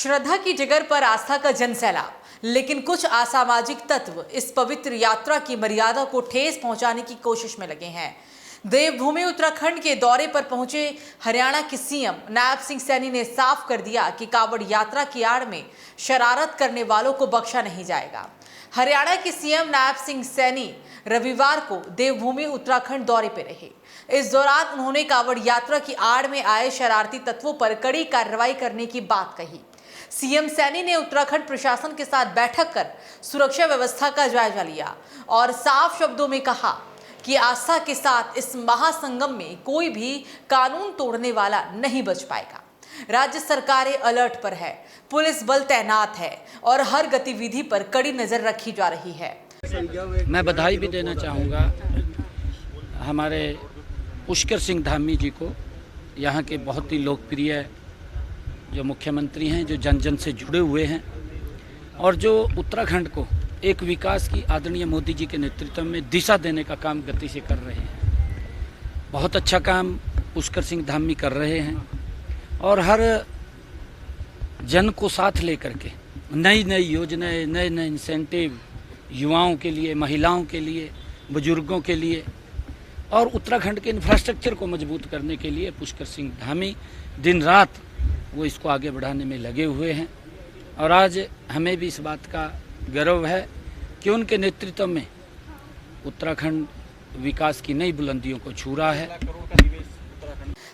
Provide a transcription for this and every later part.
श्रद्धा की जगह पर आस्था का जनसैलाब, लेकिन कुछ असामाजिक तत्व इस पवित्र यात्रा की मर्यादा को ठेस पहुंचाने की कोशिश में लगे हैं। देवभूमि उत्तराखंड के दौरे पर पहुंचे हरियाणा के सीएम नायब सिंह सैनी ने साफ कर दिया कि कांवड़ यात्रा की आड़ में शरारत करने वालों को बख्शा नहीं जाएगा। हरियाणा के सीएम नायब सिंह सैनी रविवार को देवभूमि उत्तराखंड दौरे पर रहे। इस दौरान उन्होंने कांवड़ यात्रा की आड़ में आए शरारती तत्वों पर कड़ी कार्रवाई करने की बात कही। सीएम सैनी ने उत्तराखंड प्रशासन के साथ बैठक कर सुरक्षा व्यवस्था का जायजा लिया और साफ शब्दों में कहा कि आस्था के साथ इस महासंगम में कोई भी कानून तोड़ने वाला नहीं बच पाएगा। राज्य सरकारें अलर्ट पर है, पुलिस बल तैनात है और हर गतिविधि पर कड़ी नजर रखी जा रही है। मैं बधाई भी देना चाहूँगा हमारे पुष्कर सिंह धामी जी को, यहाँ के बहुत ही लोकप्रिय जो मुख्यमंत्री हैं, जो जन जन से जुड़े हुए हैं और जो उत्तराखंड को एक विकास की आदरणीय मोदी जी के नेतृत्व में दिशा देने का काम गति से कर रहे हैं। बहुत अच्छा काम पुष्कर सिंह धामी कर रहे हैं और हर जन को साथ लेकर के नई नई योजनाएं, नए नए इंसेंटिव युवाओं के लिए, महिलाओं के लिए, बुजुर्गों के लिए और उत्तराखंड के इंफ्रास्ट्रक्चर को मजबूत करने के लिए पुष्कर सिंह धामी दिन रात वो इसको आगे बढ़ाने में लगे हुए हैं। और आज हमें भी इस बात का गर्व है कि उनके नेतृत्व में उत्तराखंड विकास की नई बुलंदियों को छू रहा है।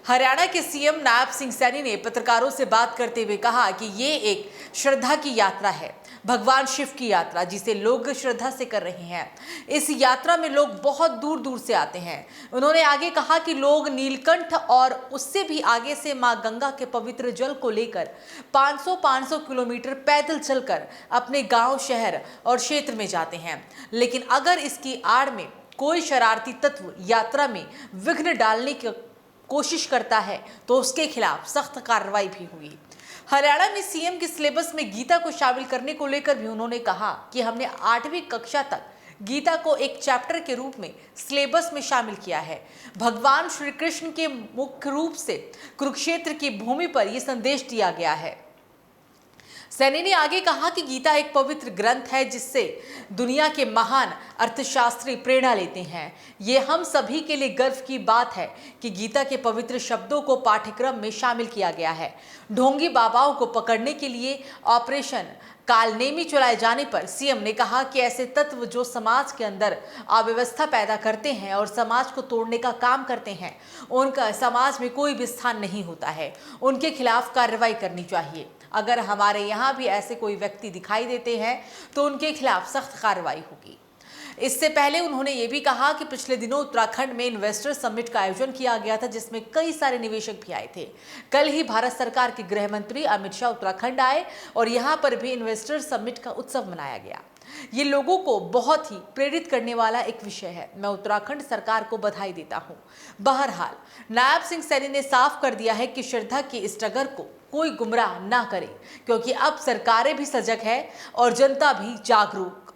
हरियाणा के सीएम नायब सिंह सैनी ने पत्रकारों से बात करते हुए कहा कि ये एक श्रद्धा की यात्रा है, भगवान शिव की यात्रा जिसे लोग श्रद्धा से कर रहे हैं। इस यात्रा में लोग बहुत दूर दूर से आते हैं। उन्होंने आगे कहा कि लोग नीलकंठ और उससे भी आगे से मां गंगा के पवित्र जल को लेकर 500 किलोमीटर पैदल चलकर अपने गांव, शहर और क्षेत्र में जाते हैं। लेकिन अगर इसकी आड़ में कोई शरारती तत्व यात्रा में विघ्न डालने की कोशिश करता है तो उसके खिलाफ सख्त कार्रवाई भी हुई। हरियाणा में सीएम के सिलेबस में गीता को शामिल करने को लेकर भी उन्होंने कहा कि हमने 8वीं कक्षा तक गीता को एक चैप्टर के रूप में सिलेबस में शामिल किया है। भगवान श्री कृष्ण के मुख्य रूप से कुरुक्षेत्र की भूमि पर यह संदेश दिया गया है। सैनी ने आगे कहा कि गीता एक पवित्र ग्रंथ है जिससे दुनिया के महान अर्थशास्त्री प्रेरणा लेते हैं। ये हम सभी के लिए गर्व की बात है कि गीता के पवित्र शब्दों को पाठ्यक्रम में शामिल किया गया है। ढोंगी बाबाओं को पकड़ने के लिए ऑपरेशन कालनेमी चलाए जाने पर सीएम ने कहा कि ऐसे तत्व जो समाज के अंदर अव्यवस्था पैदा करते हैं और समाज को तोड़ने का काम करते हैं, उनका समाज में कोई भी स्थान नहीं होता है। उनके खिलाफ कार्रवाई करनी चाहिए। अगर हमारे यहाँ भी ऐसे कोई व्यक्ति दिखाई देते हैं तो उनके खिलाफ सख्त कार्रवाई होगी। इससे पहले उन्होंने ये भी कहा कि पिछले दिनों उत्तराखंड में इन्वेस्टर समिट का आयोजन किया गया था जिसमें कई सारे निवेशक भी आए थे। कल ही भारत सरकार के गृह मंत्री अमित शाह उत्तराखंड आए और यहाँ पर भी इन्वेस्टर समिट का उत्सव मनाया गया। ये लोगों को बहुत ही प्रेरित करने वाला एक विषय है। मैं उत्तराखंड सरकार को बधाई देता हूँ। बहरहाल नायब सिंह सैनी ने साफ कर दिया है कि श्रद्धा की इस डगर को कोई गुमराह ना करे, क्योंकि अब सरकारें भी सजग है और जनता भी जागरूक।